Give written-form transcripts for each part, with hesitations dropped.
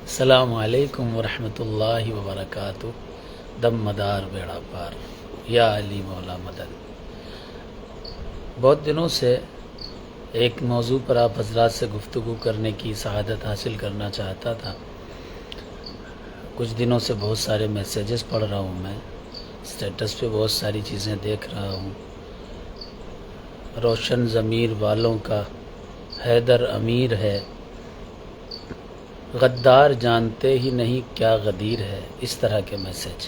السلام علیکم ورحمۃ اللہ وبرکاتہ۔ دم مدار بیڑا پار، یا علی مولا مدد۔ بہت دنوں سے ایک موضوع پر آپ حضرات سے گفتگو کرنے کی سعادت حاصل کرنا چاہتا تھا۔ کچھ دنوں سے بہت سارے میسیجز پڑھ رہا ہوں، میں اسٹیٹس پہ بہت ساری چیزیں دیکھ رہا ہوں۔ روشن ضمیر والوں کا حیدر امیر ہے، غدار جانتے ہی نہیں کیا غدیر ہے، اس طرح کے میسیج۔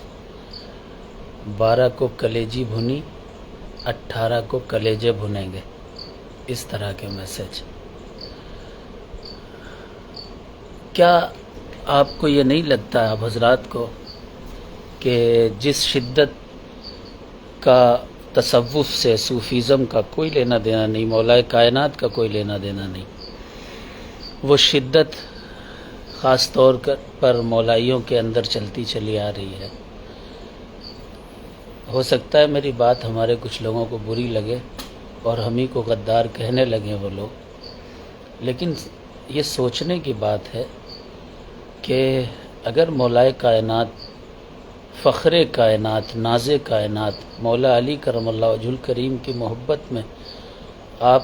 12 کو کلیجی بھنی، 18 کو کلیجے بھنیں گے، اس طرح کے میسیج۔ کیا آپ کو یہ نہیں لگتا آپ حضرات کو کہ جس شدت کا تصوف سے، صوفیزم کا کوئی لینا دینا نہیں، مولا کائنات کا کوئی لینا دینا نہیں، وہ شدت خاص طور پر مولائیوں کے اندر چلتی چلی آ رہی ہے؟ ہو سکتا ہے میری بات ہمارے کچھ لوگوں کو بری لگے اور ہم ہی کو غدار کہنے لگیں وہ لوگ، لیکن یہ سوچنے کی بات ہے کہ اگر مولا کائنات، فخر کائنات، ناز کائنات مولا علی کرم اللہ وجہ الکریم کی محبت میں آپ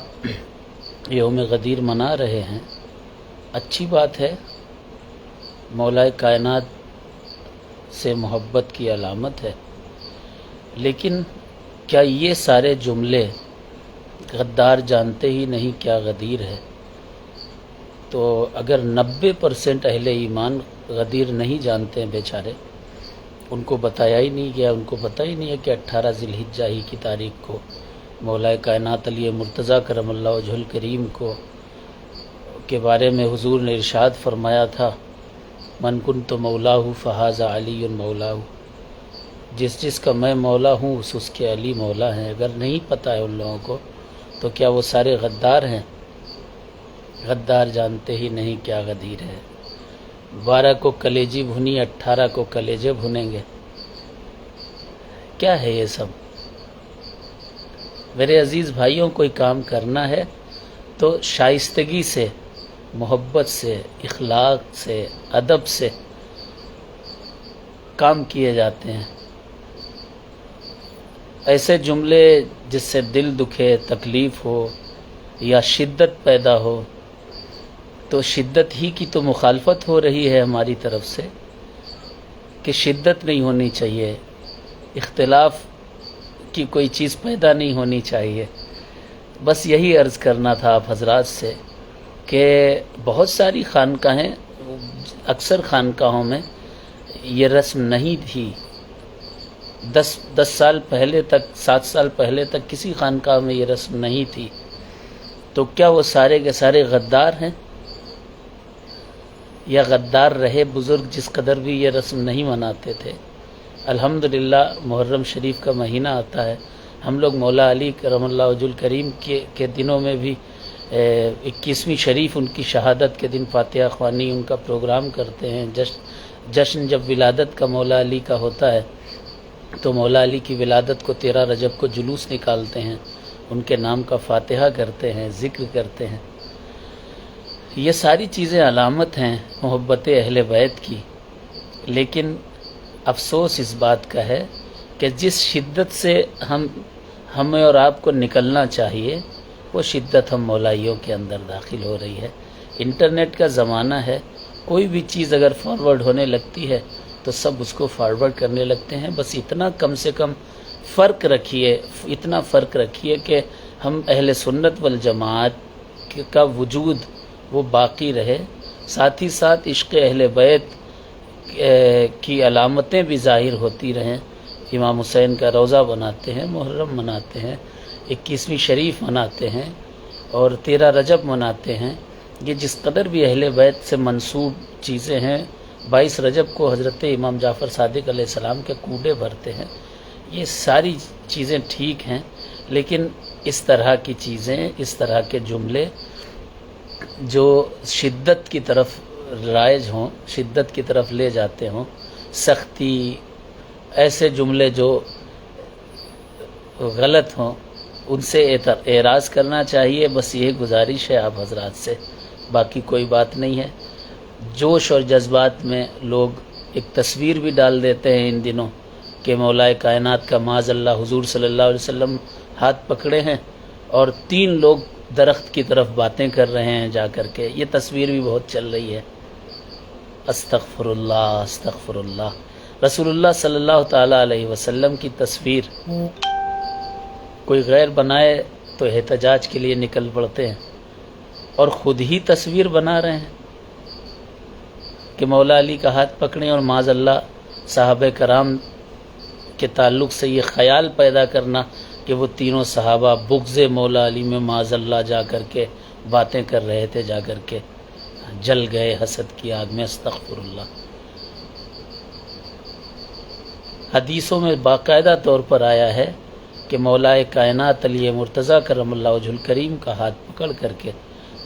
یوم غدیر منا رہے ہیں، اچھی بات ہے، مولا کائنات سے محبت کی علامت ہے، لیکن کیا یہ سارے جملے غدار جانتے ہی نہیں کیا غدیر ہے؟ تو اگر 90% اہل ایمان غدیر نہیں جانتے ہیں بیچارے، ان کو بتایا ہی نہیں گیا، ان کو پتہ ہی نہیں ہے کہ 18 ذی الحجہ ہی کی تاریخ کو مولا کائنات علی مرتضیٰ کرم اللہ وجہ الکریم کو کے بارے میں حضور نے ارشاد فرمایا تھا، من کنت مولاہ فہذا علی مولاہ، جس کا میں مولا ہوں اس کے علی مولا ہیں۔ اگر نہیں پتہ ہے ان لوگوں کو تو کیا وہ سارے غدار ہیں؟ غدار جانتے ہی نہیں کیا غدیر ہے۔ 12 کو کلیجی بھنی، 18 کو کلیجے بھنیں گے، کیا ہے یہ سب؟ میرے عزیز بھائیوں، کوئی کام کرنا ہے تو شائستگی سے، محبت سے، اخلاق سے، ادب سے کام کیے جاتے ہیں۔ ایسے جملے جس سے دل دکھے، تکلیف ہو یا شدت پیدا ہو، تو شدت ہی کی تو مخالفت ہو رہی ہے ہماری طرف سے کہ شدت نہیں ہونی چاہیے، اختلاف کی کوئی چیز پیدا نہیں ہونی چاہیے۔ بس یہی عرض کرنا تھا آپ حضرات سے کہ بہت ساری خانقاہیں، اکثر خانقاہوں میں یہ رسم نہیں تھی، 10 سال پہلے تک، 7 سال پہلے تک کسی خانقاہ میں یہ رسم نہیں تھی، تو کیا وہ سارے کے سارے غدار ہیں؟ یا غدار رہے بزرگ جس قدر بھی یہ رسم نہیں مناتے تھے؟ الحمدللہ محرم شریف کا مہینہ آتا ہے، ہم لوگ مولا علی کرم اللہ وجہ الکریم کے دنوں میں بھی 21ویں شریف ان کی شہادت کے دن فاتحہ خوانی ان کا پروگرام کرتے ہیں۔ جشن جب ولادت کا مولا علی کا ہوتا ہے تو مولا علی کی ولادت کو 13 رجب کو جلوس نکالتے ہیں، ان کے نام کا فاتحہ کرتے ہیں، ذکر کرتے ہیں۔ یہ ساری چیزیں علامت ہیں محبت اہل بیت کی، لیکن افسوس اس بات کا ہے کہ جس شدت سے ہمیں اور آپ کو نکلنا چاہیے، وہ شدت ہم مولائیوں کے اندر داخل ہو رہی ہے۔ انٹرنیٹ کا زمانہ ہے، کوئی بھی چیز اگر فارورڈ ہونے لگتی ہے تو سب اس کو فارورڈ کرنے لگتے ہیں۔ بس اتنا کم سے کم فرق رکھیے کہ ہم اہل سنت والجماعت کا وجود وہ باقی رہے، ساتھ ہی ساتھ عشق اہل بیت کی علامتیں بھی ظاہر ہوتی رہیں۔ امام حسین کا روضہ بناتے ہیں، محرم مناتے ہیں، 21ویں شریف مناتے ہیں اور 13 رجب مناتے ہیں۔ یہ جس قدر بھی اہل بیت سے منسوب چیزیں ہیں، 22 رجب کو حضرت امام جعفر صادق علیہ السلام کے کوڈے بھرتے ہیں، یہ ساری چیزیں ٹھیک ہیں، لیکن اس طرح کی چیزیں، اس طرح کے جملے جو شدت کی طرف رائج ہوں، شدت کی طرف لے جاتے ہوں، سختی، ایسے جملے جو غلط ہوں، ان سے اعراض کرنا چاہیے۔ بس یہ گزارش ہے آپ حضرات سے، باقی کوئی بات نہیں ہے۔ جوش اور جذبات میں لوگ ایک تصویر بھی ڈال دیتے ہیں ان دنوں کہ مولائے کائنات کا معاذ اللہ حضور صلی اللہ علیہ وسلم ہاتھ پکڑے ہیں اور 3 لوگ درخت کی طرف باتیں کر رہے ہیں جا کر کے. یہ تصویر بھی بہت چل رہی ہے. استغفر اللہ استغفر اللہ. رسول اللہ صلی اللہ تعالیٰ علیہ وسلم کی تصویر کوئی غیر بنائے تو احتجاج کے لیے نکل پڑتے ہیں اور خود ہی تصویر بنا رہے ہیں کہ مولا علی کا ہاتھ پکڑیں، اور معاذ اللہ صحابہ کرام کے تعلق سے یہ خیال پیدا کرنا کہ وہ تینوں صحابہ بغض مولا علی میں معاذ اللہ جا کر کے باتیں کر رہے تھے، جا کر کے جل گئے حسد کی آگ میں. استغفر اللہ. حدیثوں میں باقاعدہ طور پر آیا ہے کہ مولائے کائنات علی مرتضیٰ کرم اللہ وجہ الکریم کا ہاتھ پکڑ کر کے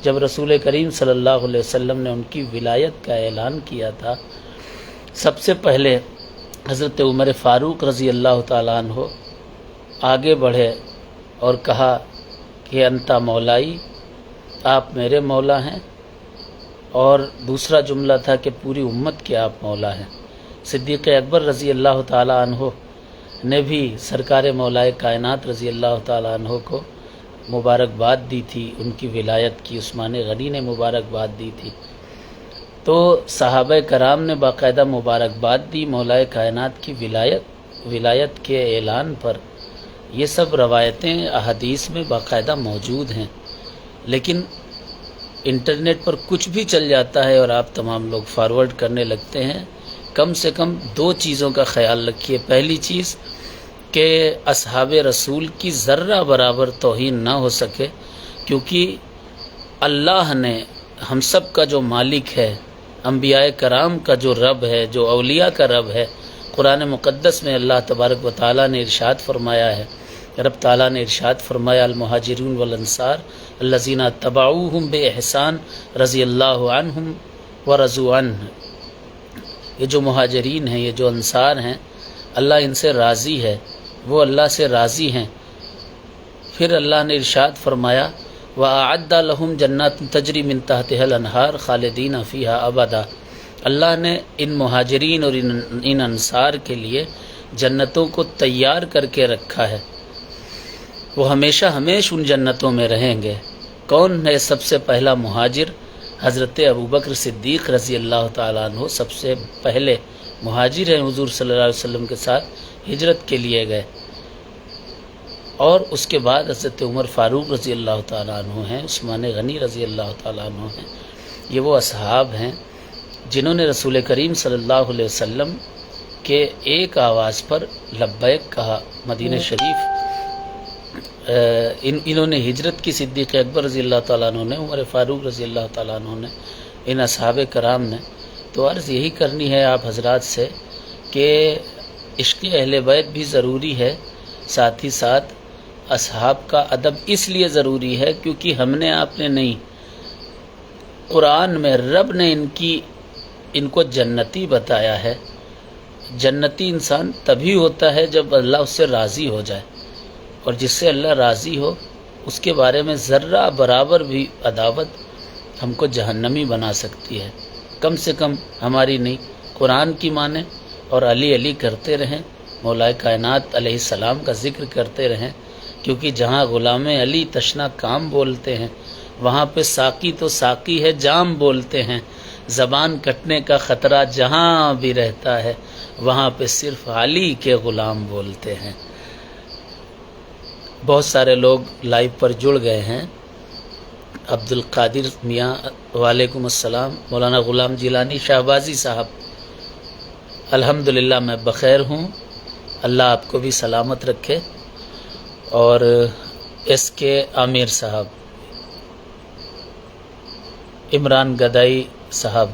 جب رسول کریم صلی اللہ علیہ وسلم نے ان کی ولایت کا اعلان کیا تھا، سب سے پہلے حضرت عمر فاروق رضی اللہ تعالیٰ عنہ آگے بڑھے اور کہا کہ انتا مولائی، آپ میرے مولا ہیں، اور دوسرا جملہ تھا کہ پوری امت کے آپ مولا ہیں. صدیق اکبر رضی اللہ تعالیٰ عنہ نے بھی سرکار مولائے کائنات رضی اللہ تعالیٰ عنہ کو مبارکباد دی تھی، ان کی ولایت کی. عثمان غنی نے مبارکباد دی تھی. تو صحابہ کرام نے باقاعدہ مبارکباد دی مولائے کائنات کی ولایت کے اعلان پر. یہ سب روایتیں احادیث میں باقاعدہ موجود ہیں، لیکن انٹرنیٹ پر کچھ بھی چل جاتا ہے اور آپ تمام لوگ فارورڈ کرنے لگتے ہیں. کم سے کم 2 چیزوں کا خیال رکھیے. پہلی چیز کہ اصحاب رسول کی ذرہ برابر توہین نہ ہو سکے، کیونکہ اللہ نے ہم سب کا جو مالک ہے، انبیاء کرام کا جو رب ہے، جو اولیاء کا رب ہے، قرآن مقدس میں اللہ تبارک و تعالیٰ نے ارشاد فرمایا ہے، رب تعالیٰ نے ارشاد فرمایا المہاجرون والانصار الذین اتبعوہم بإحسان رضی اللہ عنہم ورضوا عنہ. یہ جو مہاجرین ہیں، یہ جو انصار ہیں، اللہ ان سے راضی ہے، وہ اللہ سے راضی ہیں. پھر اللہ نے ارشاد فرمایا وَأَعَدَّ لَهُمْ جَنَّاتٍ تَجْرِي مِن تَحْتِهَا الْأَنْهَارُ خَالِدِينَ فِيهَا أَبَدًا. اللہ نے ان مہاجرین اور ان انصار کے لیے جنتوں کو تیار کر کے رکھا ہے، وہ ہمیشہ ہمیشہ ان جنتوں میں رہیں گے. کون ہے سب سے پہلا مہاجر؟ حضرت ابوبکر صدیق رضی اللہ تعالیٰ عنہ سب سے پہلے مہاجر ہیں، حضور صلی اللہ علیہ وسلم کے ساتھ ہجرت کے لیے گئے. اور اس کے بعد حضرت عمر فاروق رضی اللہ تعالیٰ عنہ ہیں، عثمان غنی رضی اللہ تعالیٰ عنہ ہیں. یہ وہ اصحاب ہیں جنہوں نے رسول کریم صلی اللہ علیہ وسلم کے ایک آواز پر لبیک کہا. مدینہ شریف انہوں نے ہجرت کی. صدیق اکبر رضی اللہ تعالیٰ عنہ نے، عمر فاروق رضی اللہ تعالیٰ عنہ نے، ان اصحاب کرام نے. تو عرض یہی کرنی ہے آپ حضرات سے کہ عشق اہل بیت بھی ضروری ہے، ساتھ ہی ساتھ اصحاب کا ادب اس لیے ضروری ہے کیونکہ ہم نے آپ نے نہیں، قرآن میں رب نے ان کو جنتی بتایا ہے. جنتی انسان تبھی ہوتا ہے جب اللہ اس سے راضی ہو جائے، اور جس سے اللہ راضی ہو اس کے بارے میں ذرہ برابر بھی عداوت ہم کو جہنمی بنا سکتی ہے. کم سے کم ہماری نہیں، قرآن کی مانیں اور علی علی کرتے رہیں، مولائے کائنات علیہ السلام کا ذکر کرتے رہیں. کیونکہ جہاں غلام علی تشنا کام بولتے ہیں وہاں پہ ساقی تو ساقی ہے جام بولتے ہیں. زبان کٹنے کا خطرہ جہاں بھی رہتا ہے وہاں پہ صرف علی کے غلام بولتے ہیں. بہت سارے لوگ لائیو پر جڑ گئے ہیں. عبد القادر میاں وعلیکم السلام. مولانا غلام جیلانی شہبازی صاحب، الحمدللہ میں بخیر ہوں، اللہ آپ کو بھی سلامت رکھے. اور ایس کے عامر صاحب، عمران گدائی صاحب،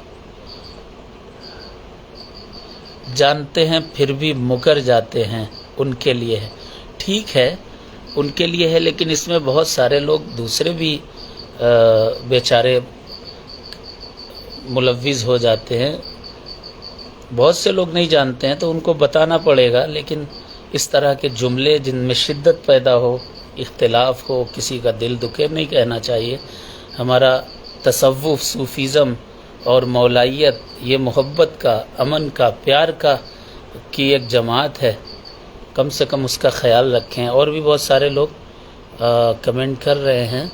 جانتے ہیں پھر بھی مکر جاتے ہیں، ان کے لیے ہے. ٹھیک ہے ان کے لیے ہے، لیکن اس میں بہت سارے لوگ دوسرے بھی بیچارے ملوث ہو جاتے ہیں. بہت سے لوگ نہیں جانتے ہیں تو ان کو بتانا پڑے گا، لیکن اس طرح کے جملے جن میں شدت پیدا ہو، اختلاف ہو، کسی کا دل دکھے، نہیں کہنا چاہیے. ہمارا تصوف، صوفیزم اور مولائیت یہ محبت کا، امن کا، پیار کا کی ایک جماعت ہے، کم سے کم اس کا خیال رکھیں۔ اور بھی بہت سارے لوگ کمنٹ کر رہے ہیں۔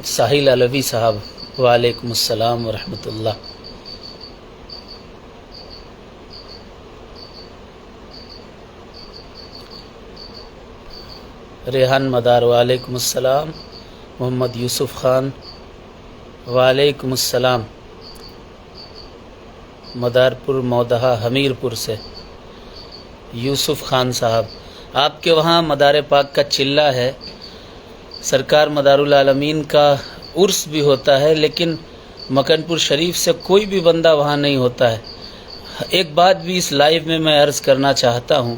ساحل علوی صاحب، وعلیکم السلام ورحمۃ اللہ۔ ریحان مدار، وعلیکم السلام۔ محمد یوسف خان، وعلیکم السلام۔ مدارپور مودہا حمیرپور سے یوسف خان صاحب، آپ کے وہاں مدار پاک کا چلہ ہے، سرکار مدار العالمین کا عرس بھی ہوتا ہے، لیکن مکن پور شریف سے کوئی بھی بندہ وہاں نہیں ہوتا ہے۔ ایک بات بھی اس لائیو میں عرض کرنا چاہتا ہوں،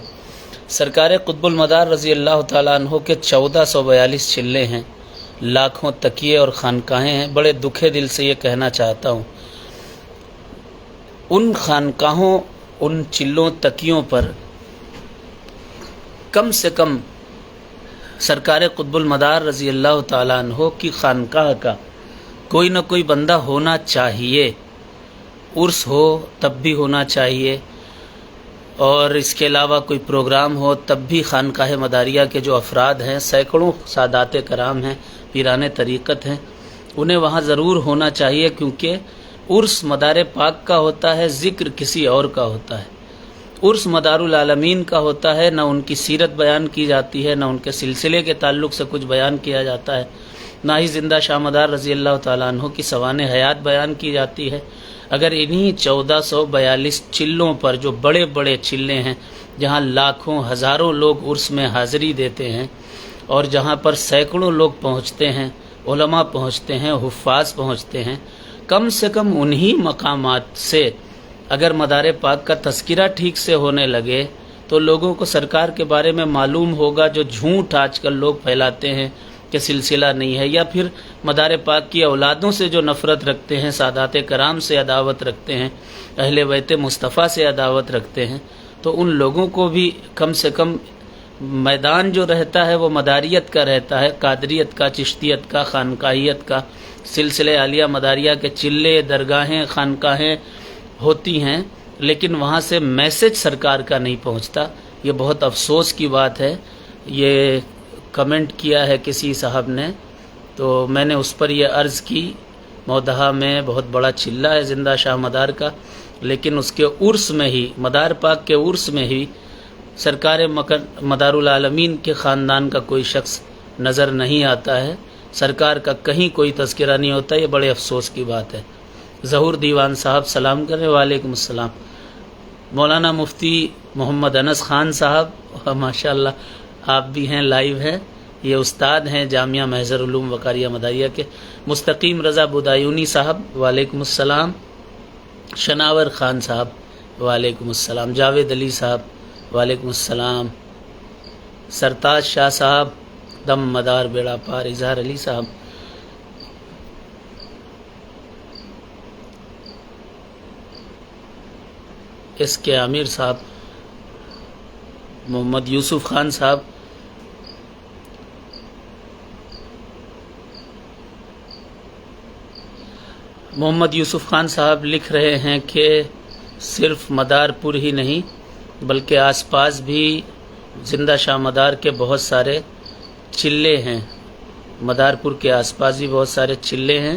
سرکار قطب المدار رضی اللہ تعالیٰ عنہ کے 1442 چلے ہیں، لاکھوں تکیے اور خانقاہیں ہیں۔ بڑے دکھے دل سے یہ کہنا چاہتا ہوں، ان خانقاہوں، ان چلوں تکیوں پر کم سے کم سرکار قطب المدار رضی اللہ تعالیٰ عنہ کی خانقاہ کا کوئی نہ کوئی بندہ ہونا چاہیے، عرس ہو تب بھی ہونا چاہیے، اور اس کے علاوہ کوئی پروگرام ہو تب بھی خانقاہ مداریہ کے جو افراد ہیں، سینکڑوں سادات کرام ہیں، پیران طریقت ہیں، انہیں وہاں ضرور ہونا چاہیے، کیونکہ عرس مدار پاک کا ہوتا ہے، ذکر کسی اور کا ہوتا ہے۔ عرس مدار العالمین کا ہوتا ہے، نہ ان کی سیرت بیان کی جاتی ہے، نہ ان کے سلسلے کے تعلق سے کچھ بیان کیا جاتا ہے، نہ ہی زندہ شاہ مدار رضی اللہ تعالیٰ عنہ کی سوانح حیات بیان کی جاتی ہے۔ اگر انہی 1442 چلوں پر، جو بڑے بڑے چلے ہیں، جہاں لاکھوں ہزاروں لوگ عرس میں حاضری دیتے ہیں، اور جہاں پر سینکڑوں لوگ پہنچتے ہیں، علماء پہنچتے ہیں، حفاظ پہنچتے ہیں، کم سے کم انہی مقامات سے اگر مدار پاک کا تذکرہ ٹھیک سے ہونے لگے تو لوگوں کو سرکار کے بارے میں معلوم ہوگا۔ جو جھوٹ آج کل لوگ پھیلاتے ہیں کہ سلسلہ نہیں ہے، یا پھر مدار پاک کی اولادوں سے جو نفرت رکھتے ہیں، سادات کرام سے عداوت رکھتے ہیں، اہل بیت مصطفیٰ سے عداوت رکھتے ہیں، تو ان لوگوں کو بھی کم سے کم میدان جو رہتا ہے وہ مداریت کا رہتا ہے، قادریت کا، چشتیت کا، خانقاہیت کا، سلسلہ عالیہ مداریہ کے چلے، درگاہیں، خانقاہیں ہوتی ہیں، لیکن وہاں سے میسج سرکار کا نہیں پہنچتا۔ یہ بہت افسوس کی بات ہے۔ یہ کمنٹ کیا ہے کسی صاحب نے، تو میں نے اس پر یہ عرض کی، مودہا میں بہت بڑا چلہ ہے زندہ شاہ مدار کا، لیکن اس کے عرس میں ہی، مدار پاک کے عرس میں ہی سرکار مدار العالمین کے خاندان کا کوئی شخص نظر نہیں آتا ہے، سرکار کا کہیں کوئی تذکرہ نہیں ہوتا۔ یہ بڑے افسوس کی بات ہے۔ ظہور دیوان صاحب سلام کریں، وعلیکم السلام۔ مولانا مفتی محمد انس خان صاحب، ماشاءاللہ آپ بھی ہیں، لائیو ہیں، یہ استاد ہیں جامعہ محضر علوم وقاریہ مداریہ کے۔ مستقیم رضا بدایونی صاحب، وعلیکم السلام۔ شناور خان صاحب، وعلیکم السلام۔ جاوید علی صاحب، وعلیکم السلام۔ سرتاج شاہ صاحب، دم مدار بیڑا پار۔ اظہار علی صاحب، اس کے عامر صاحب، محمد یوسف خان صاحب، محمد یوسف خان صاحب لکھ رہے ہیں کہ صرف مدار پور ہی نہیں بلکہ آس پاس بھی زندہ شاہ مدار کے بہت سارے چلے ہیں، مدار پور کے آس پاس بھی بہت سارے چلے ہیں،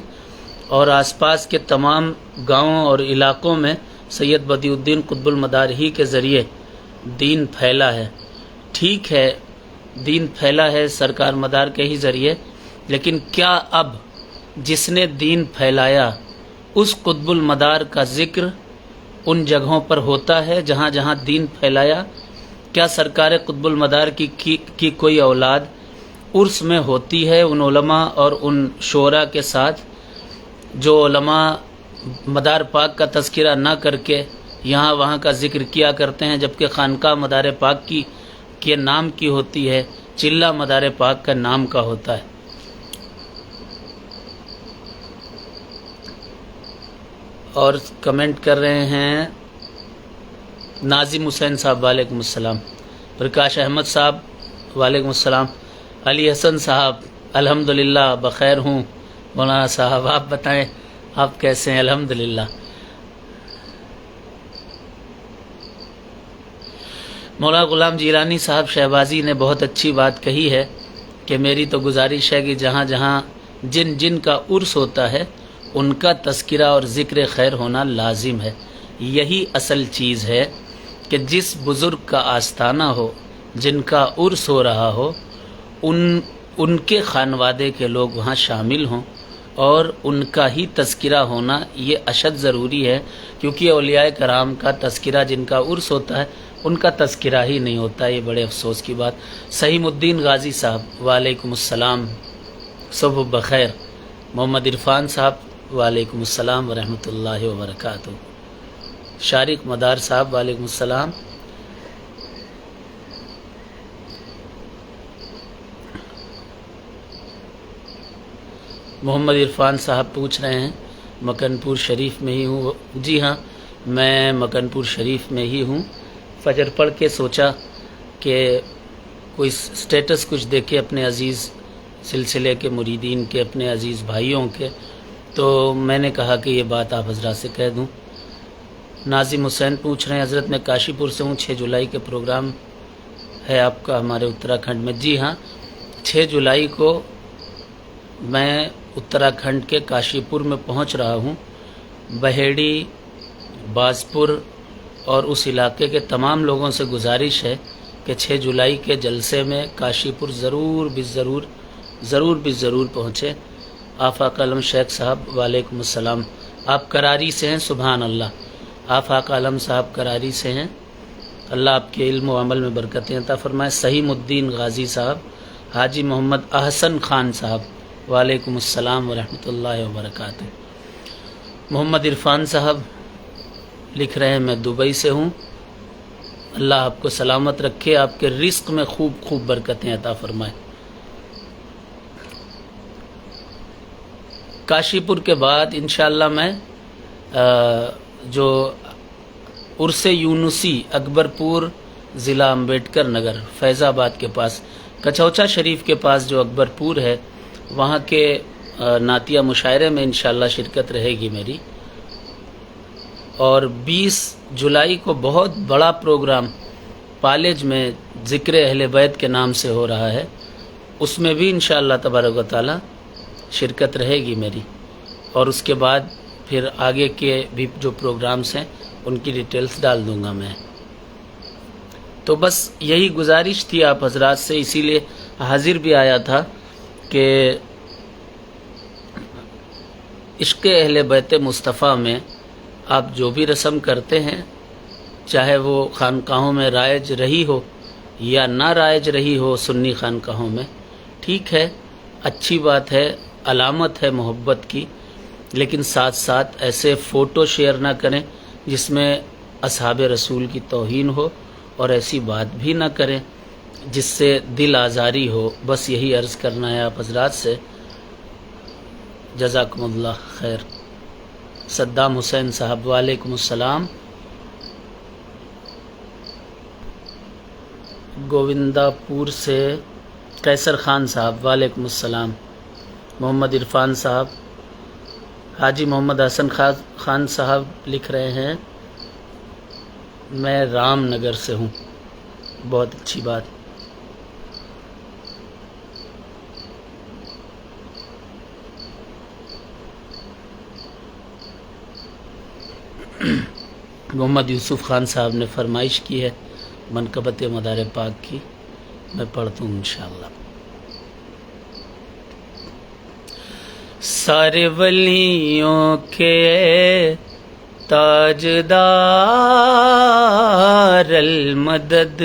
اور آس پاس کے تمام گاؤں اور علاقوں میں سید بدیع الدین قطب المدار ہی کے ذریعے دین پھیلا ہے۔ ٹھیک ہے، دین پھیلا ہے سرکار مدار کے ہی ذریعے، لیکن کیا اب جس نے دین پھیلایا اس قطب المدار کا ذکر ان جگہوں پر ہوتا ہے جہاں جہاں دین پھیلایا؟ کیا سرکار قطب المدار کی کوئی اولاد عرس میں ہوتی ہے ان علماء اور ان شعراء کے ساتھ جو علماء مدار پاک کا تذکرہ نہ کر کے یہاں وہاں کا ذکر کیا کرتے ہیں، جبکہ خانقاہ مدار پاک کے نام کی ہوتی ہے، چلہ مدار پاک کا نام کا ہوتا ہے؟ اور کمنٹ کر رہے ہیں ناظم حسین صاحب، وعلیکم السلام۔ پرکاش احمد صاحب، وعلیکم السلام۔ علی حسن صاحب، الحمدللہ بخیر ہوں، مولانا صاحب آپ بتائیں آپ کیسے ہیں؟ الحمدللہ۔ مولانا غلام جیلانی صاحب شہبازی نے بہت اچھی بات کہی ہے کہ میری تو گزارش ہے کہ جہاں جہاں جن جن کا عرس ہوتا ہے ان کا تذکرہ اور ذکر خیر ہونا لازم ہے۔ یہی اصل چیز ہے کہ جس بزرگ کا آستانہ ہو، جن کا عرس ہو رہا ہو، ان کے خانوادے کے لوگ وہاں شامل ہوں اور ان کا ہی تذکرہ ہونا یہ اشد ضروری ہے، کیونکہ اولیاء کرام کا تذکرہ جن کا عرس ہوتا ہے ان کا تذکرہ ہی نہیں ہوتا۔ یہ بڑے افسوس کی بات۔ سہیم الدین غازی صاحب وعلیکم السلام، صبح بخیر۔ محمد عرفان صاحب وعلیکم السلام ورحمۃ اللہ وبرکاتہ۔ شارق مدار صاحب وعلیکم السلام۔ محمد عرفان صاحب پوچھ رہے ہیں مکن پور شریف میں ہی ہوں؟ جی ہاں، میں مکن پور شریف میں ہی ہوں۔ فجر پڑھ کے سوچا کہ کوئی سٹیٹس کچھ دیکھے اپنے عزیز سلسلے کے مریدین کے، اپنے عزیز بھائیوں کے، تو میں نے کہا کہ یہ بات آپ حضرات سے کہہ دوں۔ ناظم حسین پوچھ رہے ہیں حضرت میں کاشی پور سے ہوں، 6 جولائی کے پروگرام ہے آپ کا ہمارے اتراکھنڈ میں؟ جی ہاں، 6 جولائی کو میں اتراکھنڈ کے کاشی پور میں پہنچ رہا ہوں۔ بہیڑی، بازپور اور اس علاقے کے تمام لوگوں سے گزارش ہے کہ 6 جولائی کے جلسے میں کاشی پور ضرور پہنچے۔ آفاق عالم شیخ صاحب وعلیکم السلام، آپ کراری سے ہیں؟ سبحان اللہ، آفاق عالم صاحب کراری سے ہیں، اللہ آپ کے علم و عمل میں برکتیں عطا فرمائے۔ سہیم الدین غازی صاحب، حاجی محمد احسن خان صاحب وعلیکم السلام ورحمۃ اللہ وبرکاتہ۔ محمد عرفان صاحب لکھ رہے ہیں میں دبئی سے ہوں، اللہ آپ کو سلامت رکھے، آپ کے رزق میں خوب برکتیں عطا فرمائے۔ کاشی پور کے بعد انشاءاللہ میں جو عرس یونسی اکبرپور ضلع امبیڈکر نگر فیض آباد کے پاس کچھوچا شریف کے پاس جو اکبرپور ہے، وہاں کے نعتیہ مشاعرے میں انشاءاللہ شرکت رہے گی میری۔ اور 20 جولائی کو بہت بڑا پروگرام پالج میں ذکر اہل بیت کے نام سے ہو رہا ہے، اس میں بھی انشاءاللہ تبارک و تعالی شرکت رہے گی میری، اور اس کے بعد پھر آگے کے بھی جو پروگرامز ہیں ان کی ڈیٹیلز ڈال دوں گا میں۔ تو بس یہی گزارش تھی آپ حضرات سے، اسی لیے حاضر بھی آیا تھا کہ عشق اہل بیت مصطفیٰ میں آپ جو بھی رسم کرتے ہیں، چاہے وہ خانقاہوں میں رائج رہی ہو یا نہ رائج رہی ہو، سنی خانقاہوں میں ٹھیک ہے، اچھی بات ہے، علامت ہے محبت کی، لیکن ساتھ ساتھ ایسے فوٹو شیئر نہ کریں جس میں اصحاب رسول کی توہین ہو، اور ایسی بات بھی نہ کریں جس سے دل آزاری ہو۔ بس یہی عرض کرنا ہے آپ حضرات سے، جزاکم اللہ خیر۔ صدام حسین صاحب وعلیکم السلام۔ گووندہ پور سے قیصر خان صاحب وعلیکم السلام۔ محمد عرفان صاحب، حاجی محمد حسن خان صاحب لکھ رہے ہیں میں رام نگر سے ہوں، بہت اچھی بات۔ محمد یوسف خان صاحب نے فرمائش کی ہے منقبت مدار پاک کی، میں پڑھتا ہوں انشاءاللہ۔ سارے ولیوں کے تاجدار المدد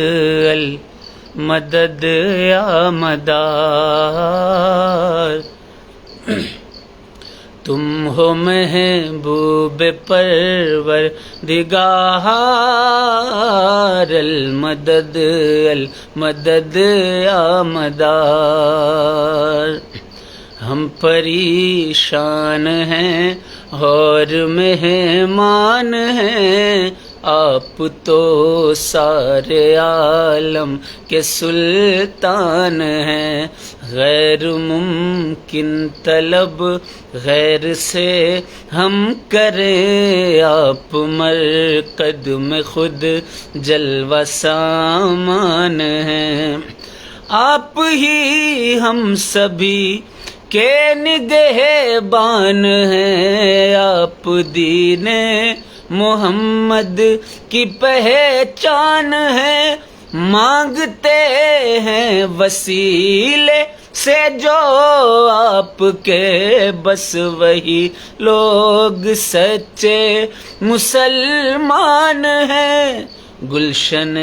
المدد یا مدار، تم ہو محبوب پروردگار المدد المدد یا مدار۔ ہم پریشان ہیں اور مہمان ہیں، آپ تو سارے عالم کے سلطان ہیں، غیر ممکن طلب غیر سے ہم کریں، آپ مرقد میں خود جلوہ سامان ہیں، آپ ہی ہم سبھی کے نگہبان ہیں، آپ دین محمد کی پہچان ہے، مانگتے ہیں وسیلے سے جو آپ کے، بس وہی لوگ سچے مسلمان ہیں، گلشن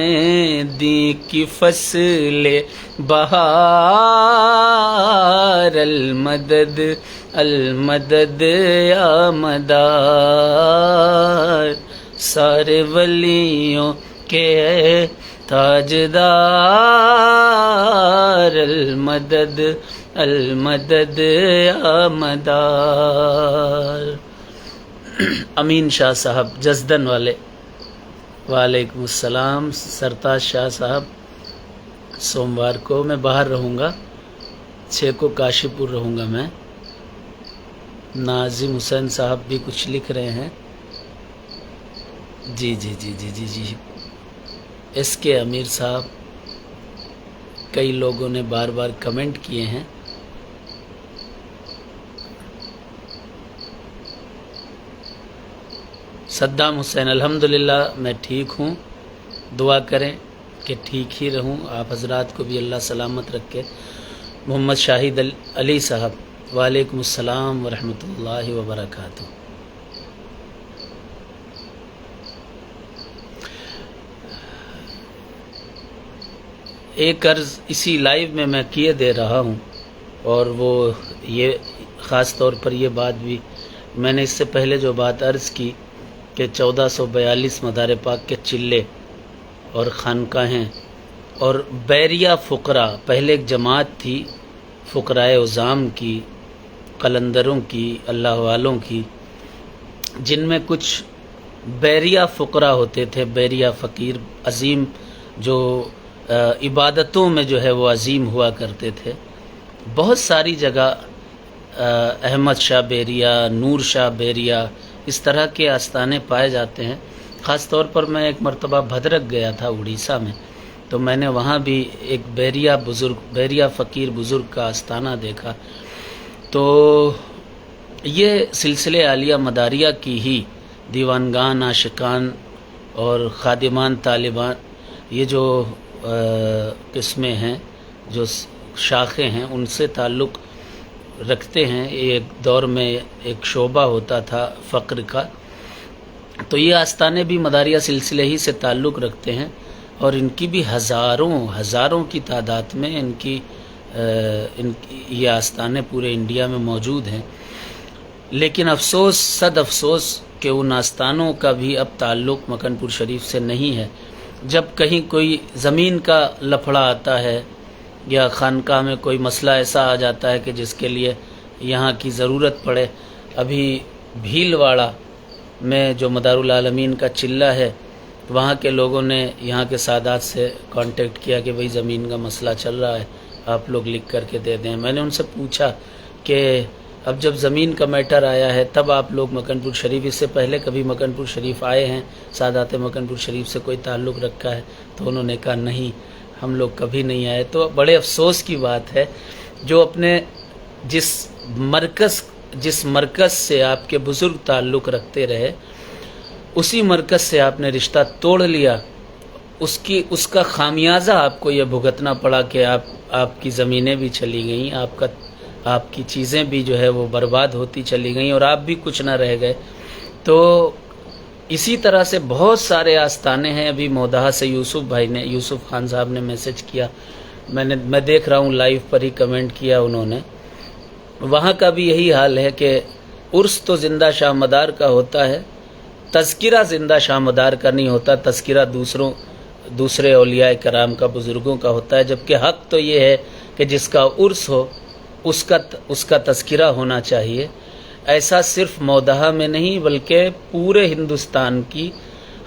دی کی فصل بہار، المدد المدد یا مدار، سارے ولیوں کے تاجدار، المدد المدد یا مدار۔ امین شاہ صاحب جزدن والے، وعلیکم السلام۔ سرتاج شاہ صاحب، سوموار کو میں باہر رہوں گا، 6 کو کاشی پور رہوں گا میں۔ ناظم حسین صاحب بھی کچھ لکھ رہے ہیں، جی جی جی جی جی جی ایس کے امیر صاحب، کئی لوگوں نے بار بار کمنٹ کیے ہیں۔ صدام حسین، الحمدللہ میں ٹھیک ہوں، دعا کریں کہ ٹھیک ہی رہوں، آپ حضرات کو بھی اللہ سلامت رکھے۔ محمد شاہد علی صاحب، وعلیکم السلام ورحمۃ اللہ وبرکاتہ۔ ایک عرض اسی لائیو میں میں کیے دے رہا ہوں، اور وہ یہ خاص طور پر یہ بات بھی میں نے اس سے پہلے جو بات عرض کی کہ 1442 مدار پاک کے چلے اور خانقاہیں اور بیریہ فقراء، پہلے ایک جماعت تھی فقراء عظام کی، قلندروں کی، اللہ والوں کی، جن میں کچھ بیریہ فقراء ہوتے تھے، بیریہ فقیر عظیم، جو عبادتوں میں جو ہے وہ عظیم ہوا کرتے تھے۔ بہت ساری جگہ احمد شاہ بیریہ، نور شاہ بیریہ، اس طرح کے آستانے پائے جاتے ہیں۔ خاص طور پر میں ایک مرتبہ بھدرک گیا تھا اڑیسہ میں، تو میں نے وہاں بھی ایک بیریہ فقیر بزرگ کا آستانہ دیکھا۔ تو یہ سلسلے عالیہ مداریہ کی ہی دیوانگان، عاشقان اور خادمان طالبان، یہ جو قسمیں ہیں، جو شاخیں ہیں، ان سے تعلق رکھتے ہیں۔ ایک دور میں ایک شعبہ ہوتا تھا فقر کا، تو یہ آستانے بھی مداریہ سلسلے ہی سے تعلق رکھتے ہیں، اور ان کی بھی ہزاروں کی تعداد میں ان کی یہ آستانے پورے انڈیا میں موجود ہیں۔ لیکن افسوس، صد افسوس کہ ان آستانوں کا بھی اب تعلق مکن پور شریف سے نہیں ہے۔ جب کہیں کوئی زمین کا لفڑا آتا ہے یا خانقاہ میں کوئی مسئلہ ایسا آ جاتا ہے کہ جس کے لیے یہاں کی ضرورت پڑے، ابھی بھیلواڑہ میں جو مدار العالمین کا چلہ ہے، وہاں کے لوگوں نے یہاں کے سادات سے کانٹیکٹ کیا کہ بھئی زمین کا مسئلہ چل رہا ہے، آپ لوگ لکھ کر کے دے دیں۔ میں نے ان سے پوچھا کہ اب جب زمین کا میٹر آیا ہے تب آپ لوگ مکن پور شریف، اس سے پہلے کبھی مکن پور شریف آئے ہیں، سادات مکن پور شریف سے کوئی تعلق رکھا ہے؟ تو انہوں نے کہا نہیں، ہم لوگ کبھی نہیں آئے۔ تو بڑے افسوس کی بات ہے، جو اپنے جس مرکز سے آپ کے بزرگ تعلق رکھتے رہے، اسی مرکز سے آپ نے رشتہ توڑ لیا، اس کا خامیازہ آپ کو یہ بھگتنا پڑا کہ آپ کی زمینیں بھی چلی گئیں، آپ کی چیزیں بھی جو ہے وہ برباد ہوتی چلی گئیں، اور آپ بھی کچھ نہ رہ گئے۔ تو اسی طرح سے بہت سارے آستانے ہیں۔ ابھی مودھا سے یوسف خان صاحب نے میسج کیا، میں دیکھ رہا ہوں لائیو پر ہی کمنٹ کیا انہوں نے۔ وہاں کا بھی یہی حال ہے کہ عرس تو زندہ شاہ مدار کا ہوتا ہے، تذکرہ زندہ شاہ مدار کا نہیں ہوتا، تذکرہ دوسرے اولیاء کرام کا، بزرگوں کا ہوتا ہے، جبکہ حق تو یہ ہے کہ جس کا عرس ہو اس کا تذکرہ ہونا چاہیے۔ ایسا صرف مودھا میں نہیں بلکہ پورے ہندوستان کی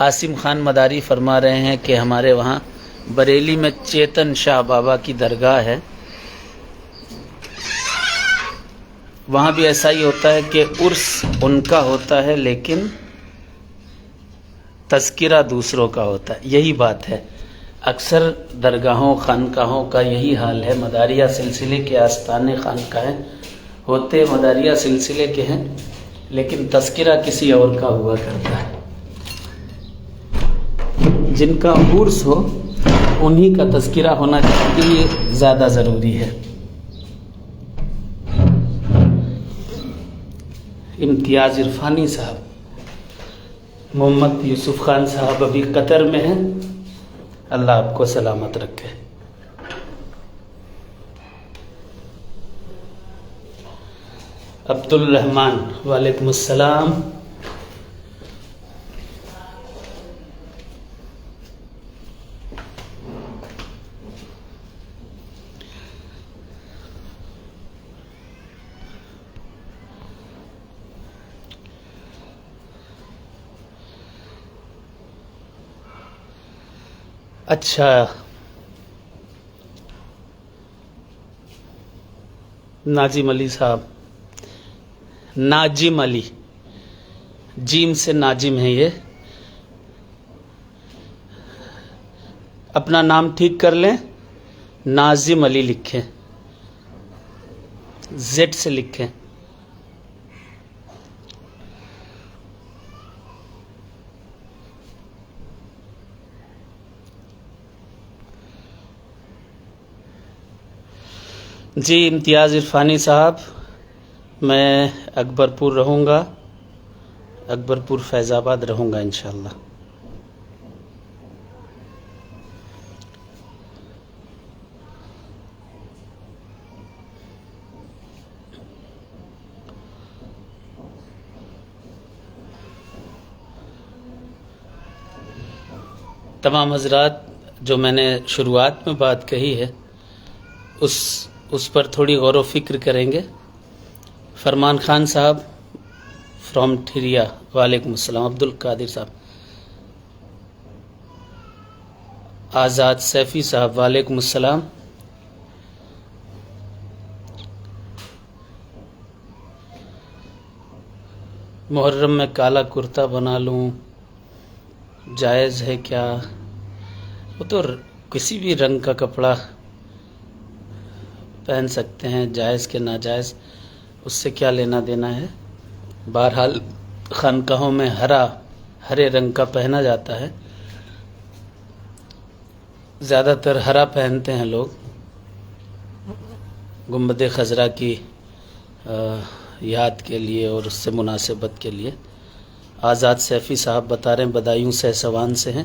عاصم خان مداری فرما رہے ہیں کہ ہمارے وہاں بریلی میں چیتن شاہ بابا کی درگاہ ہے، وہاں بھی ایسا ہی ہوتا ہے کہ عرس ان کا ہوتا ہے لیکن تذکرہ دوسروں کا ہوتا ہے۔ یہی بات ہے، اکثر درگاہوں خانقاہوں کا یہی حال ہے۔ مداریہ سلسلے کے آستانے خانقاہیں ہوتے مداریہ سلسلے کے ہیں لیکن تذکرہ کسی اور کا ہوا کرتا ہے۔ جن کا عرس ہو انہی کا تذکرہ ہونا چاہیے، یہ زیادہ ضروری ہے۔ امتیاز عرفانی صاحب، محمد یوسف خان صاحب ابھی قطر میں ہیں، اللہ آپ کو سلامت رکھے۔ عبد الرحمن، وعلیکم السلام۔ اچھا، ناجم علی صاحب، ناجم علی، جیم سے ناجم ہے، یہ اپنا نام ٹھیک کر لیں، ناظم علی لکھیں، زیڈ سے لکھیں۔ جی امتیاز عرفانی صاحب، میں اکبر پور رہوں گا، اکبر پور فیض آباد رہوں گا انشاءاللہ۔ تمام حضرات، جو میں نے شروعات میں بات کہی ہے اس پر تھوڑی غور و فکر کریں گے۔ فرمان خان صاحب فرام ٹھریا، وعلیکم السلام۔ عبد القادر صاحب، آزاد سیفی صاحب، وعلیکم السلام۔ محرم میں کالا کرتا بنا لوں، جائز ہے کیا؟ وہ تو کسی بھی رنگ کا کپڑا پہن سکتے ہیں، جائز کے ناجائز اس سے کیا لینا دینا ہے۔ بہرحال خانقاہوں میں ہرے رنگ کا پہنا جاتا ہے، زیادہ تر ہرا پہنتے ہیں لوگ، گنبد خضرا کی یاد کے لیے اور اس سے مناسبت کے لیے۔ آزاد سیفی صاحب بتا رہے ہیں بدایوں سے سوان سے ہیں۔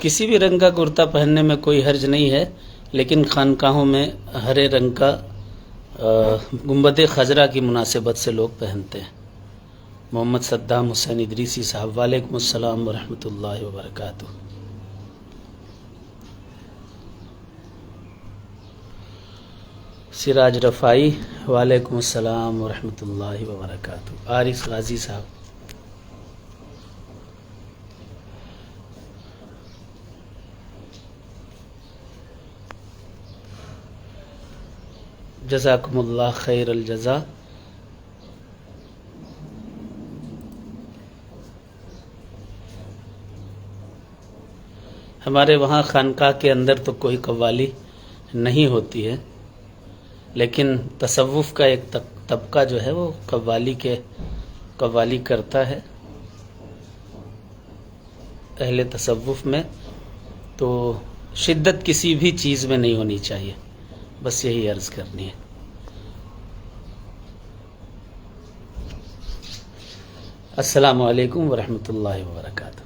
کسی بھی رنگ کا کرتا پہننے میں کوئی حرج نہیں ہے، لیکن خانقاہوں میں ہرے رنگ کا گنبد خضرا کی مناسبت سے لوگ پہنتے ہیں۔ محمد صدام حسین ادریسی صاحب، وعلیکم السلام ورحمۃ اللہ وبرکاتہ۔ سراج رفائی، وعلیکم السلام ورحمۃ اللہ وبرکاتہ۔ عارف غازی صاحب، جزاکم اللہ خیر الجزا۔ ہمارے وہاں خانقاہ کے اندر تو کوئی قوالی نہیں ہوتی ہے، لیکن تصوف کا ایک طبقہ جو ہے وہ قوالی کرتا ہے۔ اہل تصوف میں تو شدت کسی بھی چیز میں نہیں ہونی چاہیے، بس یہی عرض کرنی ہے۔ السلام علیکم ورحمۃ اللہ وبرکاتہ۔